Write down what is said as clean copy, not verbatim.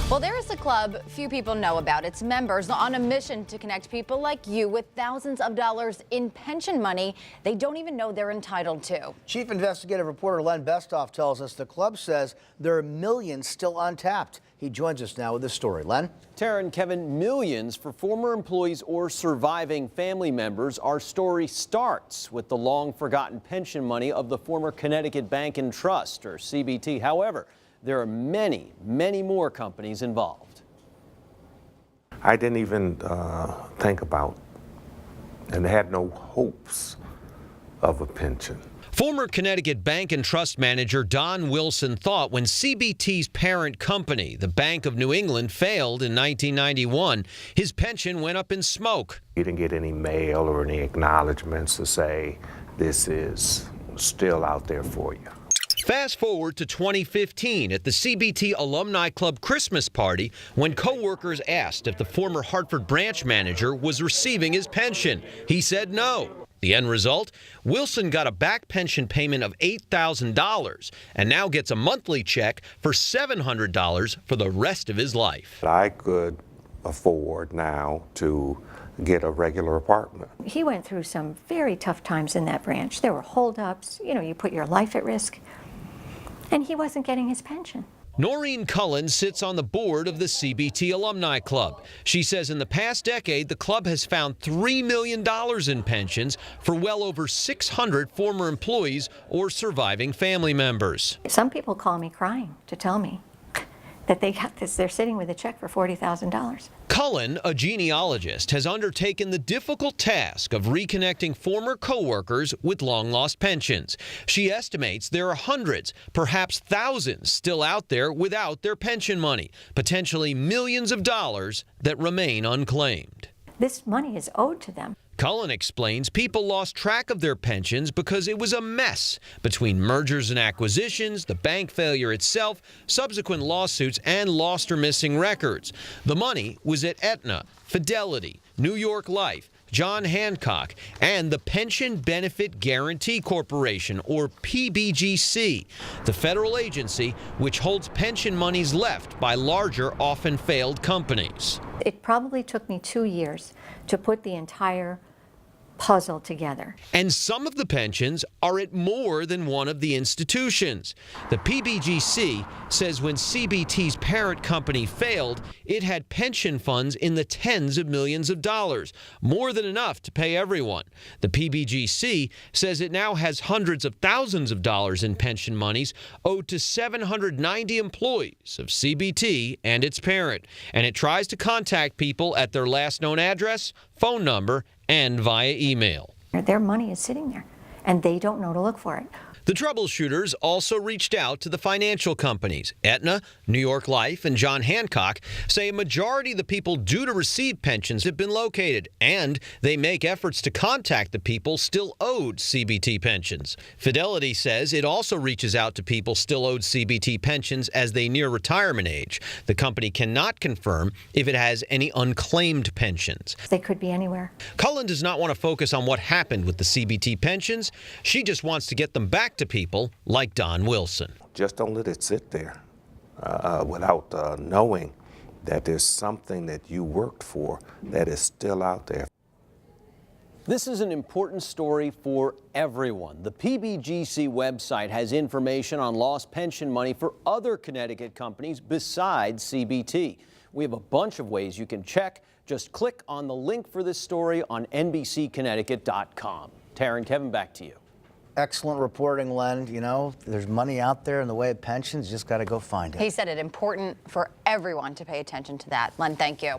Well, there is a club few people know about. Its members on a mission to connect people like you with thousands of dollars in pension money they don't even know they're entitled to. Chief investigative reporter Len Bestoff tells us the club says there are millions still untapped. He joins us now with this story. Len? Tara and Kevin, millions for former employees or surviving family members. Our story starts with the long forgotten pension money of the former Connecticut Bank and Trust, or CBT. However, there are many, many more companies involved. I didn't even think about and had no hopes of a pension. Former Connecticut Bank and Trust manager Don Wilson thought when CBT's parent company, the Bank of New England, failed in 1991, his pension went up in smoke. You didn't get any mail or any acknowledgments to say this is still out there for you. Fast forward to 2015 at the CBT Alumni Club Christmas party when coworkers asked if the former Hartford branch manager was receiving his pension. He said no. The end result? Wilson got a back pension payment of $8,000 and now gets a monthly check for $700 for the rest of his life. I could afford now to get a regular apartment. He went through some very tough times in that branch. There were holdups, you put your life at risk, and he wasn't getting his pension. Noreen Cullen sits on the board of the CBT Alumni Club. She says in the past decade, the club has found $3 million in pensions for well over 600 former employees or surviving family members. Some people call me crying to tell me that they got this. They're sitting with a check for $40,000. Cullen, a genealogist, has undertaken the difficult task of reconnecting former coworkers with long-lost pensions. She estimates there are hundreds, perhaps thousands, still out there without their pension money, potentially millions of dollars that remain unclaimed. This money is owed to them. Cullen explains people lost track of their pensions because it was a mess between mergers and acquisitions, the bank failure itself, subsequent lawsuits, and lost or missing records. The money was at Aetna, Fidelity, New York Life, John Hancock, and the Pension Benefit Guaranty Corporation, or PBGC, the federal agency which holds pension monies left by larger, often failed companies. It probably took me 2 years to put the entire puzzle together. And some of the pensions are at more than one of the institutions. The PBGC says when CBT's parent company failed, it had pension funds in the tens of millions of dollars, more than enough to pay everyone. The PBGC says it now has hundreds of thousands of dollars in pension monies owed to 790 employees of CBT and its parent, and it tries to contact people at their last known address, phone number, and via email. Their money is sitting there, and they don't know to look for it. The Troubleshooters also reached out to the financial companies. Aetna, New York Life, and John Hancock say a majority of the people due to receive pensions have been located, and they make efforts to contact the people still owed CBT pensions. Fidelity says it also reaches out to people still owed CBT pensions as they near retirement age. The company cannot confirm if it has any unclaimed pensions. They could be anywhere. Cullen does not want to focus on what happened with the CBT pensions. She just wants to get them back to people like Don Wilson. Just don't let it sit there without knowing that there's something that you worked for that is still out there. This is an important story for everyone. The PBGC website has information on lost pension money for other Connecticut companies besides CBT. We have a bunch of ways you can check. Just click on the link for this story on NBCConnecticut.com. Tara and Kevin, back to you. Excellent reporting, Len. There's money out there in the way of pensions. You just got to go find it. He said it important for everyone to pay attention to that. Len, thank you.